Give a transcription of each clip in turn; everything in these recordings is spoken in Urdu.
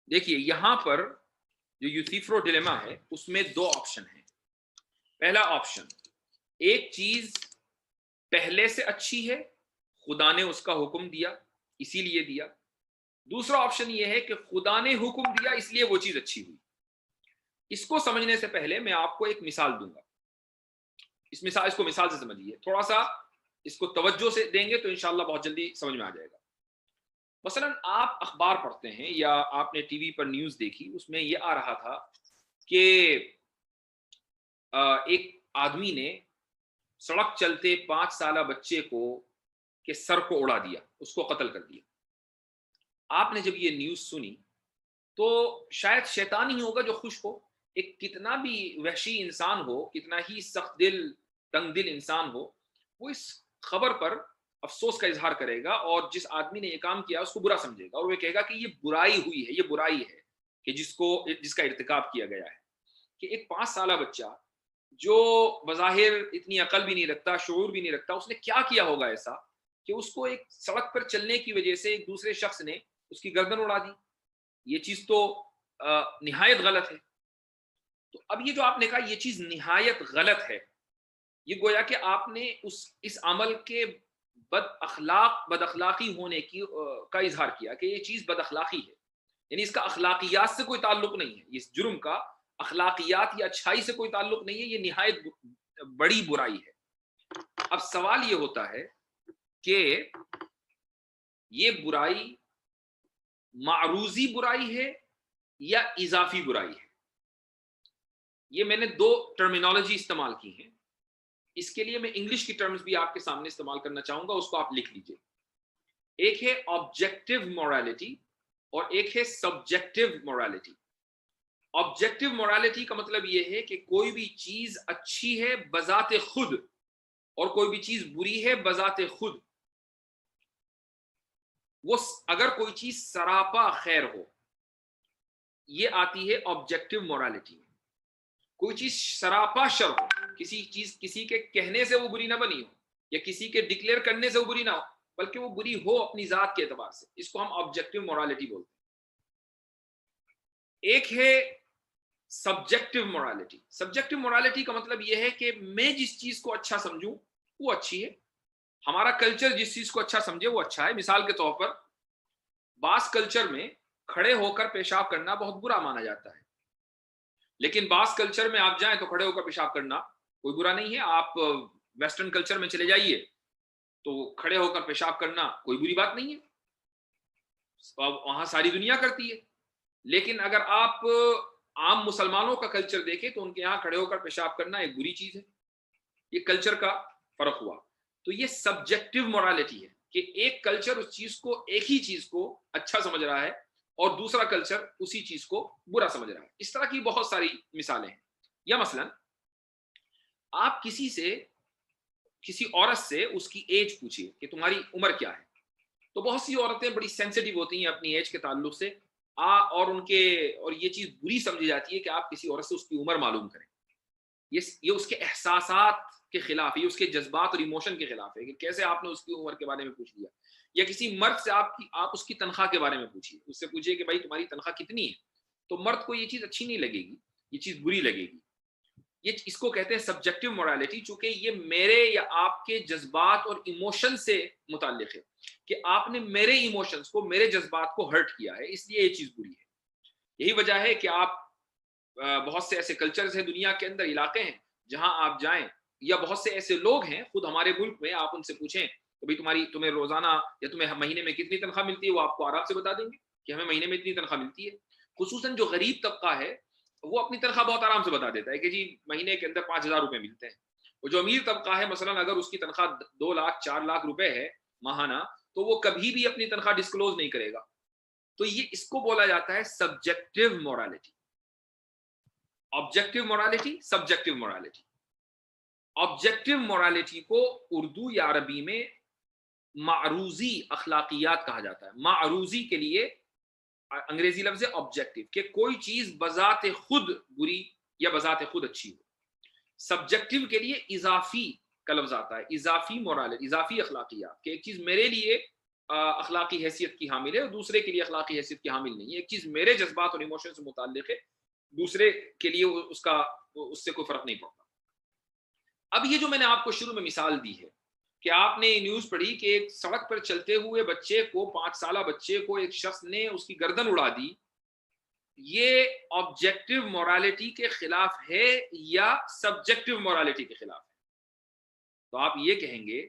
دیکھیے یہاں پر جو یوسیفرو ڈیلیما ہے اس میں دو آپشن ہیں. پہلا آپشن، ایک چیز پہلے سے اچھی ہے، خدا نے اس کا حکم دیا اسی لیے دیا. دوسرا آپشن یہ ہے کہ خدا نے حکم دیا اس لیے وہ چیز اچھی ہوئی. اس کو سمجھنے سے پہلے میں آپ کو ایک مثال دوں گا. اس کو مثال سے سمجھیے، تھوڑا سا اس کو توجہ سے دیں گے تو انشاءاللہ بہت جلدی سمجھ میں آ جائے گا. مثلا آپ اخبار پڑھتے ہیں یا آپ نے ٹی وی پر نیوز دیکھی، اس میں یہ آ رہا تھا کہ ایک آدمی نے سڑک چلتے 5 سالہ بچے کو کے سر کو اڑا دیا، اس کو قتل کر دیا. آپ نے جب یہ نیوز سنی تو شاید شیطان ہی ہوگا جو خوش ہو. ایک کتنا بھی وحشی انسان ہو، کتنا ہی سخت دل تنگ دل انسان ہو، وہ اس خبر پر افسوس کا اظہار کرے گا، اور جس آدمی نے یہ کام کیا اس کو برا سمجھے گا، اور وہ کہے گا کہ یہ برائی ہوئی ہے، یہ برائی ہے کہ جس کا ارتکاب کیا گیا ہے. کہ ایک 5 سالہ بچہ جو بظاہر اتنی عقل بھی نہیں رکھتا، شعور بھی نہیں رکھتا، اس نے کیا کیا ہوگا ایسا کہ اس کو ایک سڑک پر چلنے کی وجہ سے ایک دوسرے شخص نے اس کی گردن اڑا دی. یہ چیز تو نہایت غلط ہے. تو اب یہ جو آپ نے کہا یہ چیز نہایت غلط ہے، یہ گویا کہ آپ نے اس عمل کے بد اخلاقی ہونے کا اظہار کیا کہ یہ چیز بد اخلاقی ہے. یعنی اس کا اخلاقیات سے کوئی تعلق نہیں ہے، اس جرم کا اخلاقیات یا اچھائی سے کوئی تعلق نہیں ہے، یہ نہایت بڑی برائی ہے. اب سوال یہ ہوتا ہے کہ یہ برائی معروضی برائی ہے یا اضافی برائی ہے. یہ میں نے دو ٹرمینالوجی استعمال کی ہیں. اس کے لیے میں انگلش کی ٹرمز بھی آپ کے سامنے استعمال کرنا چاہوں گا، اس کو آپ لکھ لیجئے. ایک ہے آبجیکٹیو مورالیٹی اور ایک ہے سبجیکٹیو مورالیٹی. آبجیکٹیو مورالیٹی کا مطلب یہ ہے کہ کوئی بھی چیز اچھی ہے بذات خود اور کوئی بھی چیز بری ہے بذات خود. وہ اگر کوئی چیز سراپا خیر ہو، یہ آتی ہے آبجیکٹیو مورالیٹی میں. کوئی چیز سراپا شر ہو، کسی کے کہنے سے وہ بری نہ بنی ہو یا کسی کے ڈکلیئر کرنے سے وہ بری نہ ہو، بلکہ وہ بری ہو اپنی ذات کے اعتبار سے، اس کو ہم آبجیکٹیو مورالیٹی بولتے ہیں. ایک ہے سبجیکٹیو مورالیٹی. سبجیکٹیو مورالیٹی کا مطلب یہ ہے کہ میں جس چیز کو اچھا سمجھوں وہ اچھی ہے، ہمارا کلچر جس چیز کو اچھا سمجھے وہ اچھا ہے. مثال کے طور پر بعض کلچر میں کھڑے ہو کر پیشاب کرنا بہت برا مانا جاتا ہے، لیکن بعض کلچر میں آپ جائیں تو کھڑے ہو کر پیشاب کرنا کوئی برا نہیں ہے. آپ ویسٹرن کلچر میں چلے جائیے تو کھڑے ہو کر پیشاب کرنا کوئی بری بات نہیں ہے، وہاں ساری دنیا کرتی ہے. لیکن اگر آپ عام مسلمانوں کا کلچر دیکھیں تو ان کے یہاں کھڑے ہو کر پیشاب کرنا ایک بری چیز ہے. یہ کلچر کا فرق ہوا. تو یہ سبجیکٹیو مورالیٹی ہے کہ ایک کلچر اس چیز کو، ایک ہی چیز کو اچھا سمجھ رہا ہے اور دوسرا کلچر اسی چیز کو برا سمجھ رہا ہے. اس طرح کی بہت ساری مثالیں ہیں. یا مثلا آپ کسی عورت سے اس کی ایج پوچھیے کہ تمہاری عمر کیا ہے، تو بہت سی عورتیں بڑی سینسیٹیو ہوتی ہیں اپنی ایج کے تعلق سے، اور یہ چیز بری سمجھی جاتی ہے کہ آپ کسی عورت سے اس کی عمر معلوم کریں. یہ اس کے احساسات کے خلاف ہے، یہ اس کے جذبات اور ایموشن کے خلاف ہے کہ کیسے آپ نے اس کی عمر کے بارے میں پوچھ لیا. یا کسی مرد سے آپ اس کی تنخواہ کے بارے میں پوچھیے، اس سے پوچھیے کہ بھائی تمہاری تنخواہ کتنی ہے، تو مرد کو یہ چیز اچھی نہیں لگے گی، یہ چیز بری لگے گی. اس کو کہتے ہیں سبجیکٹیو مورالیٹی، چونکہ یہ میرے یا آپ کے جذبات اور ایموشن سے متعلق ہے کہ آپ نے میرے ایموشنز کو، میرے جذبات کو ہرٹ کیا ہے، اس لیے یہ چیز بری ہے. یہی وجہ ہے کہ آپ بہت سے ایسے کلچرز ہیں دنیا کے اندر، علاقے ہیں جہاں آپ جائیں، یا بہت سے ایسے لوگ ہیں خود ہمارے ملک میں، آپ ان سے پوچھیں کہ بھائی تمہیں روزانہ یا تمہیں مہینے میں کتنی تنخواہ ملتی ہے، وہ آپ کو آرام سے بتا دیں گے کہ ہمیں مہینے میں اتنی تنخواہ ملتی ہے. خصوصاً جو غریب طبقہ ہے وہ اپنی تنخواہ بہت آرام سے بتا دیتا ہے کہ جی مہینے کے اندر 5,000 روپے ملتے ہیں. اور جو امیر طبقہ ہے مثلا اگر اس کی تنخواہ 2 لاکھ 4 لاکھ روپے ہے ماہانہ، تو وہ کبھی بھی اپنی تنخواہ ڈسکلوز نہیں کرے گا. تو یہ اس کو بولا جاتا ہے subjective morality. Objective morality, subjective morality. Objective morality کو اردو یا عربی میں معروضی اخلاقیات کہا جاتا ہے. معروضی کے لیے انگریزی لفظ ہے آبجیکٹیو، کہ کوئی چیز بذات خود بری یا بذات خود اچھی ہو. سبجیکٹیو کے لیے اضافی کا لفظ آتا ہے، اضافی مورالیٹی، اضافی اخلاقیات، کہ ایک چیز میرے لیے اخلاقی حیثیت کی حامل ہے اور دوسرے کے لیے اخلاقی حیثیت کی حامل نہیں ہے. ایک چیز میرے جذبات اور ایموشن سے متعلق ہے, دوسرے کے لیے اس سے کوئی فرق نہیں پڑتا. اب یہ جو میں نے آپ کو شروع میں مثال دی ہے کہ آپ نے نیوز پڑھی کہ ایک سڑک پر چلتے ہوئے بچے کو, 5 سالہ بچے کو ایک شخص نے اس کی گردن اڑا دی, یہ آبجیکٹو مورالٹی کے خلاف ہے یا سبجیکٹو مورالٹی کے خلاف ہے؟ تو آپ یہ کہیں گے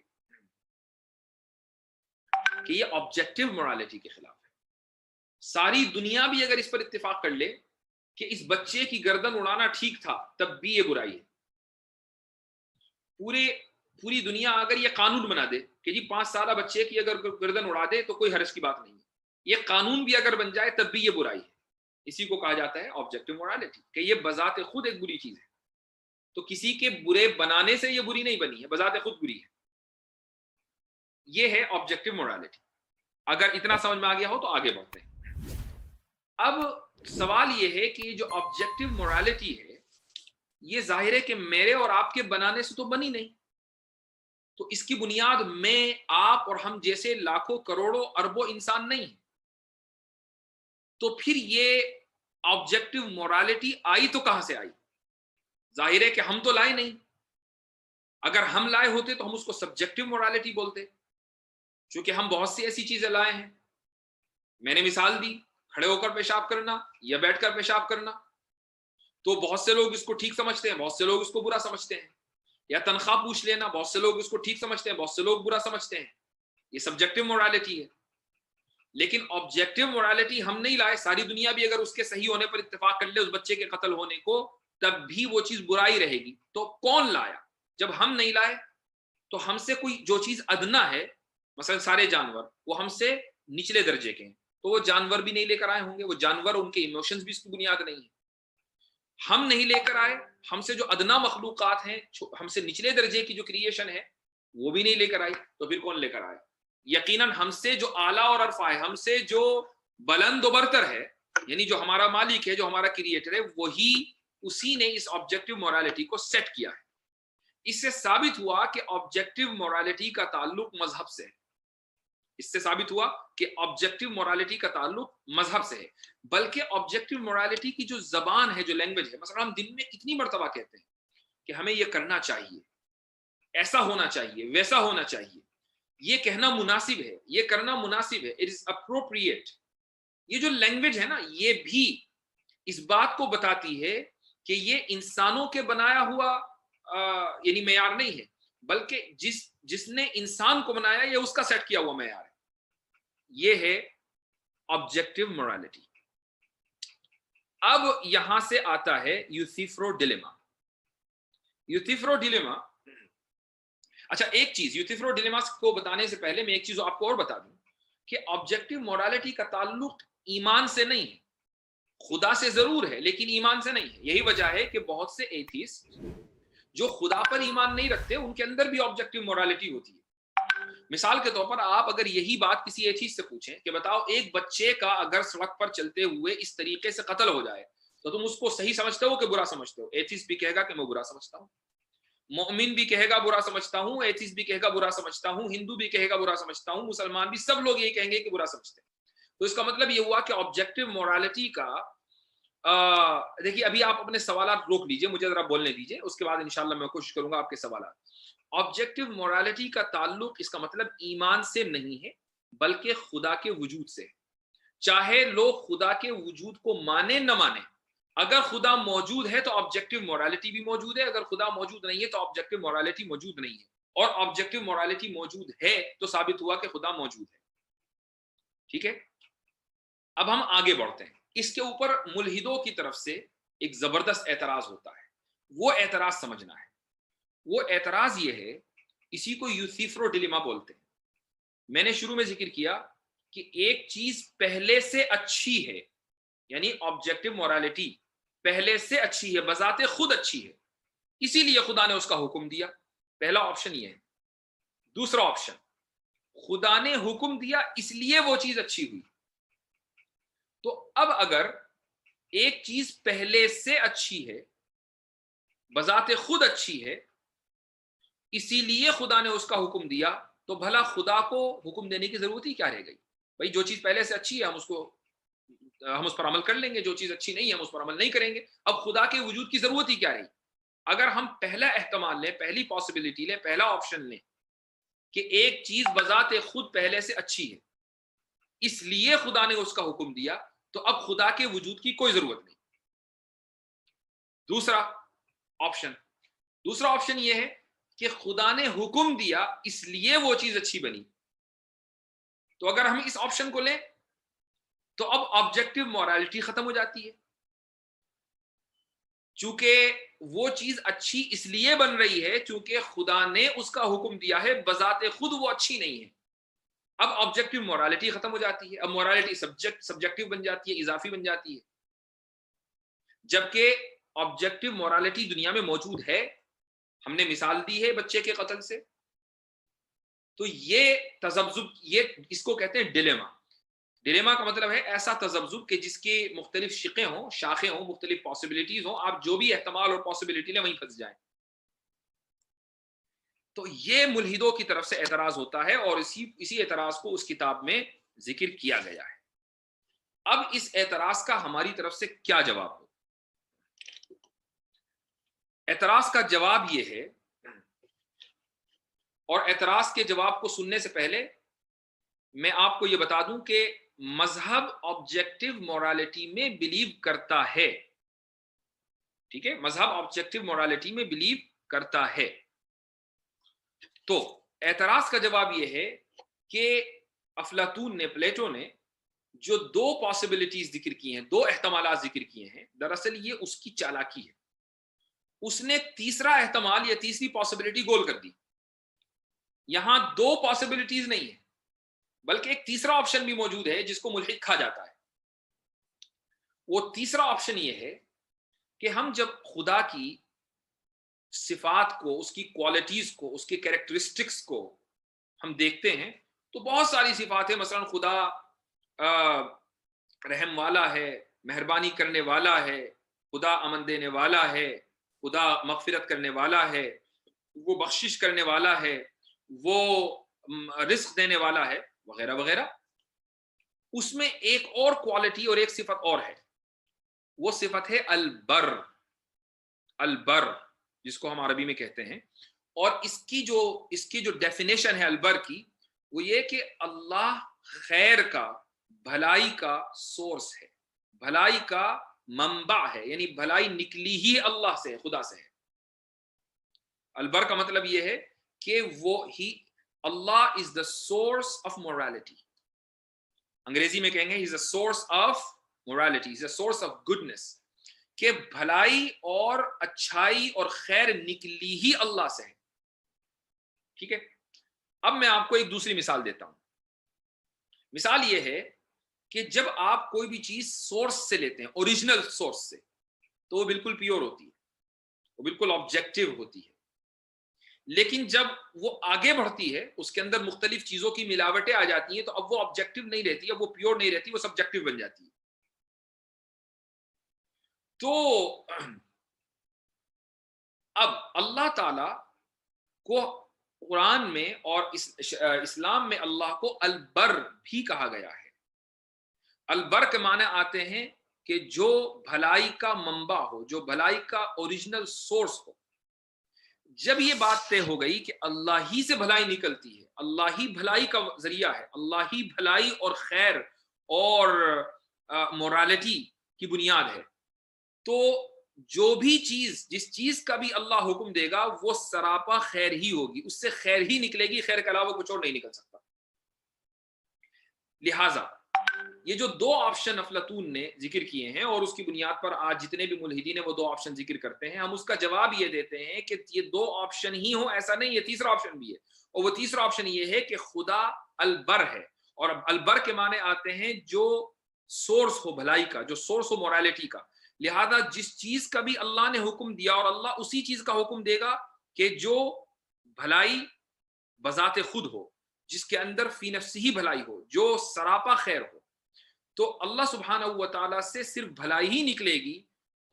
کہ یہ آبجیکٹو مورالٹی کے خلاف ہے. ساری دنیا بھی اگر اس پر اتفاق کر لے کہ اس بچے کی گردن اڑانا ٹھیک تھا, تب بھی یہ برائی ہے. پوری دنیا اگر یہ قانون بنا دے کہ جی 5 سالہ بچے کی اگر گردن اڑا دے تو کوئی حرج کی بات نہیں ہے, یہ قانون بھی اگر بن جائے تب بھی یہ برائی ہے. اسی کو کہا جاتا ہے آبجیکٹو مورالٹی, کہ یہ بذات خود ایک بری چیز ہے. تو کسی کے برے بنانے سے یہ بری نہیں بنی ہے, بذات خود بری ہے. یہ ہے آبجیکٹو مورالٹی. اگر اتنا سمجھ میں آ گیا ہو تو آگے بڑھتے ہیں. اب سوال یہ ہے کہ جو آبجیکٹو مورالٹی ہے یہ ظاہر ہے کہ میرے اور آپ کے بنانے سے تو بنی نہیں. تو اس کی بنیاد میں, آپ اور ہم جیسے لاکھوں کروڑوں اربوں انسان نہیں ہیں. تو پھر یہ آبجیکٹو مورالٹی آئی تو کہاں سے آئی؟ ظاہر ہے کہ ہم تو لائے نہیں. اگر ہم لائے ہوتے تو ہم اس کو سبجیکٹو مورالٹی بولتے, چونکہ ہم بہت سی ایسی چیزیں لائے ہیں. میں نے مثال دی, کھڑے ہو کر پیشاب کرنا یا بیٹھ کر پیشاب کرنا. تو بہت سے لوگ اس کو ٹھیک سمجھتے ہیں, بہت سے لوگ اس کو برا سمجھتے ہیں. یا تنخواہ پوچھ لینا, بہت سے لوگ اس کو ٹھیک سمجھتے ہیں, بہت سے لوگ برا سمجھتے ہیں. یہ سبجیکٹو مورالٹی ہے. لیکن آبجیکٹو مورالٹی ہم نہیں لائے. ساری دنیا بھی اگر اس کے صحیح ہونے پر اتفاق کر لے اس بچے کے قتل ہونے کو, تب بھی وہ چیز برائی رہے گی. تو کون لایا؟ جب ہم نہیں لائے تو ہم سے کوئی جو چیز ادنا ہے, مثلا سارے جانور وہ ہم سے نچلے درجے کے ہیں, تو وہ جانور بھی نہیں لے کر آئے ہوں گے. وہ جانور, ان کے ایموشنز بھی اس کی بنیاد نہیں ہے. ہم نہیں لے کر آئے, ہم سے جو ادنا مخلوقات ہیں, ہم سے نچلے درجے کی جو کریشن ہے وہ بھی نہیں لے کر آئی. تو پھر کون لے کر آئے؟ یقیناً ہم سے جو اعلیٰ اور ارفع ہے, ہم سے جو بلند و برتر ہے, یعنی جو ہمارا مالک ہے, جو ہمارا کریٹر ہے, وہی اسی نے اس آبجیکٹو مورالٹی کو سیٹ کیا ہے. اس سے ثابت ہوا کہ آبجیکٹو مورالٹی کا تعلق مذہب سے ہے. اس سے ثابت ہوا کہ آبجیکٹو مورالٹی کا تعلق مذہب سے ہے. بلکہ آبجیکٹو مورالٹی کی جو زبان ہے, جو لینگویج ہے, مثلا ہم دن میں کتنی مرتبہ کہتے ہیں کہ ہمیں یہ کرنا چاہیے, ایسا ہونا چاہیے, ویسا ہونا چاہیے, یہ کہنا مناسب ہے, یہ کرنا مناسب ہے, اٹ از اپروپریٹ. یہ جو لینگویج ہے نا, یہ بھی اس بات کو بتاتی ہے کہ یہ انسانوں کے بنایا ہوا یعنی معیار نہیں ہے, بلکہ جس نے انسان کو بنایا یہ اس کا سیٹ کیا ہوا معیار ہے. یہ ہے آبجیکٹو مورالٹی. اب یہاں سے آتا ہے یوسیفرو ڈیلیما. یوسیفرو ڈیلیما, اچھا ایک چیز یوسیفرو ڈیلیما کو بتانے سے پہلے میں ایک چیز آپ کو اور بتا دوں کہ آبجیکٹو مورالٹی کا تعلق ایمان سے نہیں ہے. خدا سے ضرور ہے لیکن ایمان سے نہیں ہے. یہی وجہ ہے کہ بہت سے ایتھیسٹ جو خدا پر ایمان نہیں رکھتے, ان کے اندر بھی آبجیکٹو مورالٹی ہوتی ہے. مثال کے طور پر آپ اگر یہی بات کسی ایتھیسٹ سے پوچھیں کہ بتاؤ ایک بچے کا اگر سڑک پر چلتے ہوئے اس طریقے سے قتل ہو جائے تو تم اس کو صحیح سمجھتے ہو کہ برا سمجھتے ہو؟ ایتھیسٹ بھی کہے گا کہ میں برا سمجھتا ہوں, مومن بھی کہے گا برا سمجھتا ہوں, ایتھیسٹ بھی کہے گا برا سمجھتا ہوں, ہندو بھی کہے گا برا سمجھتا ہوں, مسلمان بھی, سب لوگ یہ کہیں گے کہ برا سمجھتے ہیں. تو اس کا مطلب یہ ہوا کہ آبجیکٹو مورالٹی کا دیکھیے ابھی آپ اپنے سوالات روک لیجئے, مجھے ذرا بولنے دیجئے, اس کے بعد انشاءاللہ میں کوشش کروں گا آپ کے سوالات. آبجیکٹو مورالٹی کا تعلق, اس کا مطلب ایمان سے نہیں ہے بلکہ خدا کے وجود سے. چاہے لوگ خدا کے وجود کو مانے نہ مانے, اگر خدا موجود ہے تو آبجیکٹو مورالٹی بھی موجود ہے, اگر خدا موجود نہیں ہے تو آبجیکٹو مورالٹی موجود نہیں ہے. اور آبجیکٹو مورالٹی موجود ہے تو ثابت ہوا کہ خدا موجود ہے. ٹھیک ہے, اب ہم آگے بڑھتے ہیں. اس کے اوپر ملحدوں کی طرف سے ایک زبردست اعتراض ہوتا ہے. وہ اعتراض سمجھنا ہے. وہ اعتراض یہ ہے, اسی کو یوسیفرو ڈیلیما بولتے ہیں. میں نے شروع میں ذکر کیا کہ ایک چیز پہلے سے اچھی ہے, یعنی آبجیکٹو مورالٹی پہلے سے اچھی ہے, بذات خود اچھی ہے, اسی لیے خدا نے اس کا حکم دیا. پہلا آپشن یہ ہے. دوسرا آپشن, خدا نے حکم دیا اس لیے وہ چیز اچھی ہوئی. تو اب اگر ایک چیز پہلے سے اچھی ہے, بذات خود اچھی ہے, اسی لیے خدا نے اس کا حکم دیا, تو بھلا خدا کو حکم دینے کی ضرورت ہی کیا رہ گئی؟ بھائی جو چیز پہلے سے اچھی ہے ہم اس پر عمل کر لیں گے، جو چیز اچھی نہیں ہے ہم اس پر عمل نہیں کریں گے، اب خدا کے وجود کی ضرورت ہی کیا رہی؟ اگر ہم پہلا احتمال لیں، پہلی پاسبلٹی لیں، پہلا آپشن لیں کہ ایک چیز بذات خود پہلے سے اچھی ہے اس لیے خدا نے اس کا حکم دیا، تو اب خدا کے وجود کی کوئی ضرورت نہیں۔ دوسرا آپشن یہ ہے کہ خدا نے حکم دیا اس لیے وہ چیز اچھی بنی۔ تو اگر ہم اس آپشن کو لیں تو اب آبجیکٹو مورالٹی ختم ہو جاتی ہے، چونکہ وہ چیز اچھی اس لیے بن رہی ہے چونکہ خدا نے اس کا حکم دیا ہے، بذات خود وہ اچھی نہیں ہے۔ اب آبجیکٹو مورالٹی ختم ہو جاتی ہے، اب مورالٹی سبجیکٹو بن جاتی ہے، اضافی بن جاتی ہے، جبکہ آبجیکٹو مورالٹی دنیا میں موجود ہے۔ ہم نے مثال دی ہے بچے کے قتل سے، تو یہ تذبذب، یہ اس کو کہتے ہیں ڈیلیما۔ ڈیلیما کا مطلب ہے ایسا تذبذب کہ جس کی مختلف شقیں ہوں، شاخیں ہوں، مختلف پاسبلٹیز ہوں، آپ جو بھی احتمال اور پاسبلٹی لیں وہیں پھنس جائیں۔ تو یہ ملحدوں کی طرف سے اعتراض ہوتا ہے، اور اسی اعتراض کو اس کتاب میں ذکر کیا گیا ہے۔ اب اس اعتراض کا ہماری طرف سے کیا جواب ہو؟ اعتراض کا جواب یہ ہے، اور اعتراض کے جواب کو سننے سے پہلے میں آپ کو یہ بتا دوں کہ مذہب آبجیکٹو مورالٹی میں بلیو کرتا ہے، ٹھیک ہے؟ مذہب آبجیکٹو مورالٹی میں بلیو کرتا ہے۔ تو اعتراض کا جواب یہ ہے کہ افلاطون نے، پلیٹو نے جو دو پاسبلٹیز ذکر کی ہیں، دو احتمالات ذکر کیے ہیں، دراصل یہ اس کی چالاکی ہے۔ اس نے تیسرا احتمال یا تیسری پاسبلٹی گول کر دی۔ یہاں دو پاسبلٹیز نہیں ہیں بلکہ ایک تیسرا آپشن بھی موجود ہے جس کو ملحد کہا جاتا ہے۔ وہ تیسرا آپشن یہ ہے کہ ہم جب خدا کی صفات کو، اس کی کوالٹیز کو، اس کی کیریکٹرسٹکس کو ہم دیکھتے ہیں تو بہت ساری صفات ہیں۔ مثلا خدا رحم والا ہے، مہربانی کرنے والا ہے، خدا امن دینے والا ہے، خدا مغفرت کرنے والا ہے، وہ بخشش کرنے والا ہے، وہ رزق دینے والا ہے، وغیرہ وغیرہ۔ اس میں ایک اور کوالٹی اور ایک صفت اور ہے، وہ صفت ہے البر، البر جس کو ہم عربی میں کہتے ہیں۔ اور اس کی جو ڈیفینیشن ہے البر کی، وہ یہ کہ اللہ خیر کا، بھلائی کا سورس ہے، بھلائی کا منبع ہے، یعنی بھلائی نکلی ہی اللہ سے، خدا سے ہے۔ البر کا مطلب یہ ہے کہ اللہ از دا سورس آف morality۔ انگریزی میں کہیں گے he is the source of morality, he is the source of goodness، کہ بھلائی اور اچھائی اور خیر نکلی ہی اللہ سے ہے، ٹھیک ہے؟ اب میں آپ کو ایک دوسری مثال دیتا ہوں۔ مثال یہ ہے کہ جب آپ کوئی بھی چیز سورس سے لیتے ہیں، اوریجنل سورس سے، تو وہ بالکل پیور ہوتی ہے، وہ بالکل آبجیکٹو ہوتی ہے۔ لیکن جب وہ آگے بڑھتی ہے، اس کے اندر مختلف چیزوں کی ملاوٹیں آ جاتی ہیں، تو اب وہ آبجیکٹو نہیں رہتی، اب وہ پیور نہیں رہتی، وہ سبجیکٹو بن جاتی ہے۔ تو اب اللہ تعالی کو قرآن میں اور اسلام میں اللہ کو البر بھی کہا گیا ہے۔ البر کے معنی آتے ہیں کہ جو بھلائی کا منبع ہو، جو بھلائی کا اوریجنل سورس ہو۔ جب یہ بات طے ہو گئی کہ اللہ ہی سے بھلائی نکلتی ہے، اللہ ہی بھلائی کا ذریعہ ہے، اللہ ہی بھلائی اور خیر اور مورالٹی کی بنیاد ہے، تو جو بھی چیز، جس چیز کا بھی اللہ حکم دے گا وہ سراپا خیر ہی ہوگی، اس سے خیر ہی نکلے گی، خیر کے علاوہ کچھ اور نہیں نکل سکتا۔ لہٰذا یہ جو دو آپشن افلاطون نے ذکر کیے ہیں، اور اس کی بنیاد پر آج جتنے بھی ملحدین ہیں وہ دو آپشن ذکر کرتے ہیں، ہم اس کا جواب یہ دیتے ہیں کہ یہ دو آپشن ہی ہوں، ایسا نہیں، یہ تیسرا آپشن بھی ہے۔ اور وہ تیسرا آپشن یہ ہے کہ خدا البر ہے، اور البر کے معنی آتے ہیں جو سورس ہو بھلائی کا، جو سورس ہو مورالٹی کا۔ لہذا جس چیز کا بھی اللہ نے حکم دیا، اور اللہ اسی چیز کا حکم دے گا کہ جو بھلائی بذات خود ہو، جس کے اندر فی نفسی ہی بھلائی ہو، جو سراپا خیر ہو، تو اللہ سبحانہ و تعالیٰ سے صرف بھلائی ہی نکلے گی،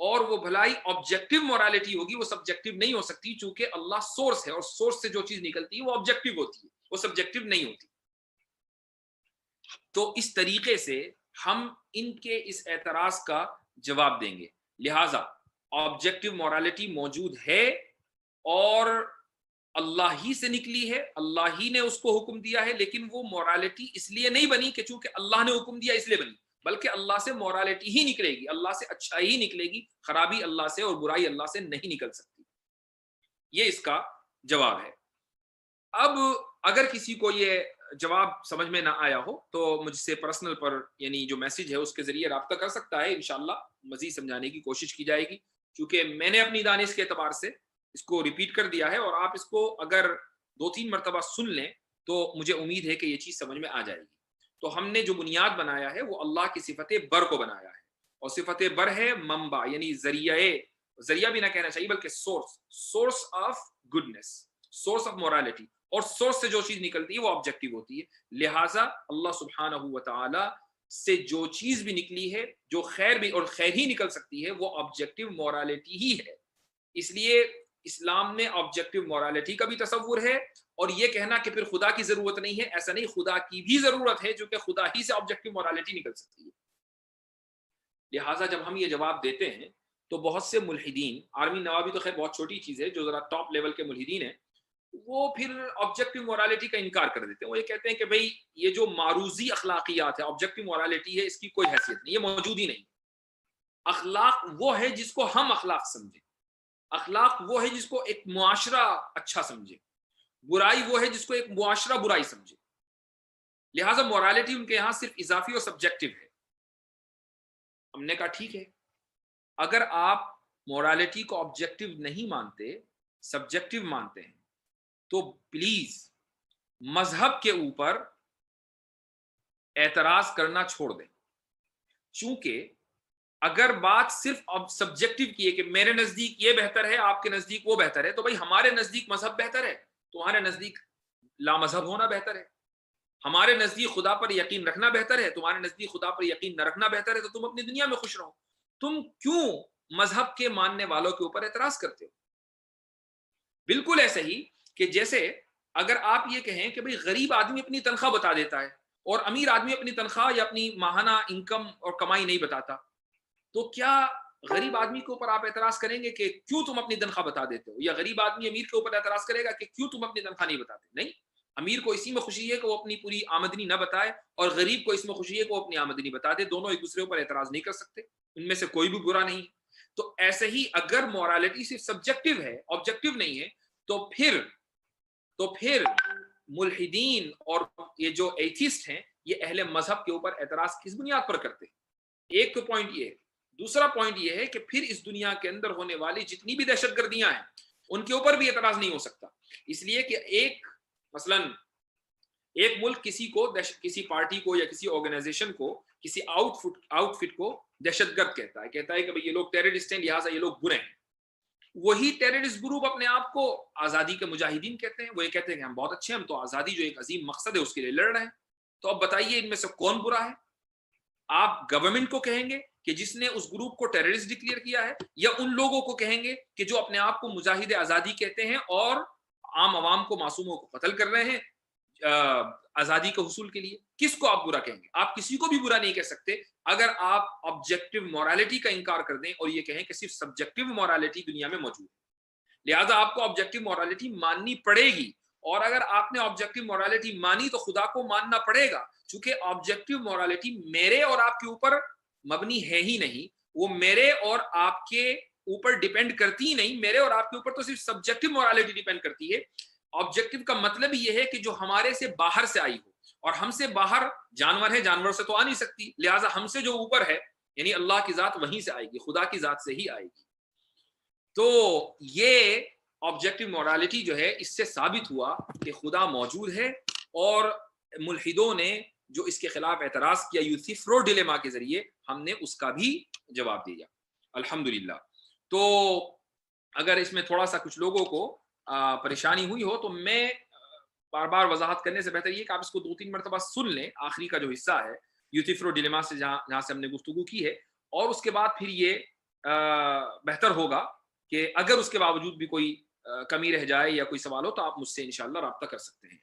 اور وہ بھلائی آبجیکٹو مورالٹی ہوگی، وہ سبجیکٹو نہیں ہو سکتی، چونکہ اللہ سورس ہے اور سورس سے جو چیز نکلتی ہے وہ آبجیکٹو ہوتی ہے، وہ سبجیکٹو نہیں ہوتی۔ تو اس طریقے سے ہم ان کے اس اعتراض کا جواب دیں گے۔ لہٰذا آبجیکٹو مورالٹی موجود ہے اور اللہ ہی سے نکلی ہے، اللہ ہی نے اس کو حکم دیا ہے، لیکن وہ مورالٹی اس لیے نہیں بنی کہ چونکہ اللہ نے حکم دیا اس لیے بنی، بلکہ اللہ سے مورالٹی ہی نکلے گی، اللہ سے اچھائی ہی نکلے گی، خرابی اللہ سے اور برائی اللہ سے نہیں نکل سکتی۔ یہ اس کا جواب ہے۔ اب اگر کسی کو یہ جواب سمجھ میں نہ آیا ہو تو مجھ سے پرسنل پر یعنی جو میسج ہے اس کے ذریعے رابطہ کر سکتا ہے، انشاءاللہ مزید سمجھانے کی کوشش کی جائے گی، کیونکہ میں نے اپنی دانش کے اعتبار سے اس کو ریپیٹ کر دیا ہے، اور آپ اس کو اگر 2-3 مرتبہ سن لیں تو مجھے امید ہے کہ یہ چیز سمجھ میں آ جائے گی۔ تو ہم نے جو بنیاد بنایا ہے وہ اللہ کی صفت بر کو بنایا ہے، اور صفت بر ہے منبع، یعنی ذریعہ بھی نہ کہنا چاہیے بلکہ source of goodness, source of morality, اور سورس سے جو چیز نکلتی ہے وہ آبجیکٹو ہوتی ہے۔ لہٰذا اللہ سبحانہ و تعالی سے جو چیز بھی نکلی ہے، جو خیر بھی اور خیر ہی نکل سکتی ہے، وہ آبجیکٹو مورالٹی ہی ہے۔ اس لیے اسلام میں آبجیکٹو مورالٹی کا بھی تصور ہے، اور یہ کہنا کہ پھر خدا کی ضرورت نہیں ہے، ایسا نہیں، خدا کی بھی ضرورت ہے، جو کہ خدا ہی سے آبجیکٹو مورالٹی نکل سکتی ہے۔ لہٰذا جب ہم یہ جواب دیتے ہیں تو بہت سے ملحدین، عالمی نوابی تو خیر بہت چھوٹی چیز ہے، جو ذرا ٹاپ لیول کے ملحدین ہیں، وہ پھر آبجیکٹو مورالٹی کا انکار کر دیتے ہیں۔ وہ یہ کہتے ہیں کہ بھئی یہ جو معروضی اخلاقیات ہے، آبجیکٹو مورالٹی ہے، اس کی کوئی حیثیت نہیں، یہ موجود ہی نہیں۔ اخلاق وہ ہے جس کو ہم اخلاق سمجھیں، اخلاق وہ ہے جس کو ایک معاشرہ اچھا سمجھے، برائی وہ ہے جس کو ایک معاشرہ برائی سمجھے۔ لہٰذا مورالٹی ان کے یہاں صرف اضافی اور سبجیکٹو ہے۔ ہم نے کہا ٹھیک ہے، اگر آپ مورالٹی کو آبجیکٹو نہیں مانتے، سبجیکٹو مانتے ہیں، تو پلیز مذہب کے اوپر اعتراض کرنا چھوڑ دیں، چونکہ اگر بات صرف سبجیکٹو کی ہے کہ میرے نزدیک یہ بہتر ہے، آپ کے نزدیک وہ بہتر ہے، تو بھائی ہمارے نزدیک مذہب بہتر ہے، تمہارے نزدیک لامذہب ہونا بہتر ہے۔ ہمارے نزدیک خدا پر یقین رکھنا بہتر ہے، تمہارے نزدیک خدا پر یقین نہ رکھنا بہتر ہے، تو تم اپنی دنیا میں خوش رہو۔ تم کیوں مذہب کے ماننے والوں کے اوپر اعتراض کرتے ہو؟ بالکل ایسے ہی کہ جیسے اگر آپ یہ کہیں کہ بھئی غریب آدمی اپنی تنخواہ بتا دیتا ہے اور امیر آدمی اپنی تنخواہ یا اپنی ماہانہ انکم اور کمائی نہیں بتاتا، تو کیا غریب آدمی کے اوپر آپ اعتراض کریں گے کہ کیوں تم اپنی تنخواہ بتا دیتے ہو؟ یا غریب آدمی امیر کے اوپر اعتراض کرے گا کہ کیوں تم اپنی تنخواہ نہیں بتاتے؟ نہیں، امیر کو اسی میں خوشی ہے کہ وہ اپنی پوری آمدنی نہ بتائے، اور غریب کو اس میں خوشی ہے کہ وہ اپنی آمدنی بتا دے، دونوں ایک دوسرے پر اعتراض نہیں کر سکتے، ان میں سے کوئی بھی برا نہیں۔ تو ایسے ہی اگر مورالٹی صرف سبجیکٹو ہے، آبجیکٹو نہیں ہے، تو پھر ملحدین اور یہ جو ایتھسٹ ہیں، یہ اہل مذہب کے اوپر اعتراض کس بنیاد پر کرتے ہیں؟ ایک تو پوائنٹ یہ ہے۔ دوسرا پوائنٹ یہ ہے کہ پھر اس دنیا کے اندر ہونے والی جتنی بھی دہشت گردیاں ہیں ان کے اوپر بھی اعتراض نہیں ہو سکتا، اس لیے کہ مثلاً ایک ملک کسی پارٹی کو یا کسی آرگنائزیشن کو، کسی آؤٹ فٹ کو دہشت گرد کہتا ہے کہ یہ لوگ ٹیررسٹ ہیں، لہٰذا یہ لوگ برے ہیں۔ وہی ٹیررسٹ گروپ اپنے آپ کو آزادی کے مجاہدین کہتے ہیں، وہ یہ کہتے ہیں کہ ہم بہت اچھے ہیں، ہم تو آزادی جو ایک عظیم مقصد ہے اس کے لیے لڑ رہے ہیں۔ تو اب بتائیے ان میں سے کون برا ہے؟ آپ گورنمنٹ کو کہیں گے کہ جس نے اس گروپ کو ٹیررسٹ ڈکلیئر کیا ہے، یا ان لوگوں کو کہیں گے کہ جو اپنے آپ کو مجاہد آزادی کہتے ہیں اور عام عوام کو، معصوموں کو قتل کر رہے ہیں آزادی کے حصول کے لیے؟ کس کو آپ برا کہیں گے؟ آپ کسی کو بھی برا نہیں کہہ سکتے اگر آپ آبجیکٹو مورالٹی کا انکار کر دیں اور یہ کہیں کہ صرف سبجیکٹو مورالٹی دنیا میں موجود ہے۔ لہٰذا آپ کو آبجیکٹو مورالٹی ماننی پڑے گی، اور اگر آپ نے آبجیکٹو مورالٹی مانی تو خدا کو ماننا پڑے گا، چونکہ آبجیکٹو مورالٹی میرے اور آپ کے اوپر مبنی ہے ہی نہیں، وہ میرے اور آپ کے اوپر ڈیپینڈ کرتی ہی نہیں، میرے اور آپ کے اوپر تو صرف سبجیکٹو مورالٹی ڈیپینڈ کرتی ہے۔ آبجیکٹو کا مطلب یہ ہے کہ جو ہمارے سے باہر سے آئی ہو، اور ہم سے باہر جانور ہے، جانور سے تو آ نہیں سکتی، لہٰذا ہم سے جو اوپر ہے یعنی اللہ کی ذات وہیں سے آئے گی، خدا کی ذات سے ہی آئے گی۔ تو یہ آبجیکٹو مورالٹی جو ہے، اس سے ثابت ہوا کہ خدا موجود ہے، اور ملحدوں نے جو اس کے خلاف اعتراض کیا یوسیفرو ڈیلیما کے ذریعے، ہم نے اس کا بھی جواب دیا الحمدللہ۔ تو اگر اس میں تھوڑا سا کچھ لوگوں کو پریشانی ہوئی ہو تو میں بار بار وضاحت کرنے سے بہتر یہ کہ آپ اس کو 2-3 مرتبہ سن لیں، آخری کا جو حصہ ہے یوسیفرو ڈیلیما سے جہاں سے ہم نے گفتگو کی ہے، اور اس کے بعد پھر یہ بہتر ہوگا کہ اگر اس کے باوجود بھی کوئی کمی رہ جائے یا کوئی سوال ہو تو آپ مجھ سے انشاءاللہ رابطہ کر سکتے ہیں.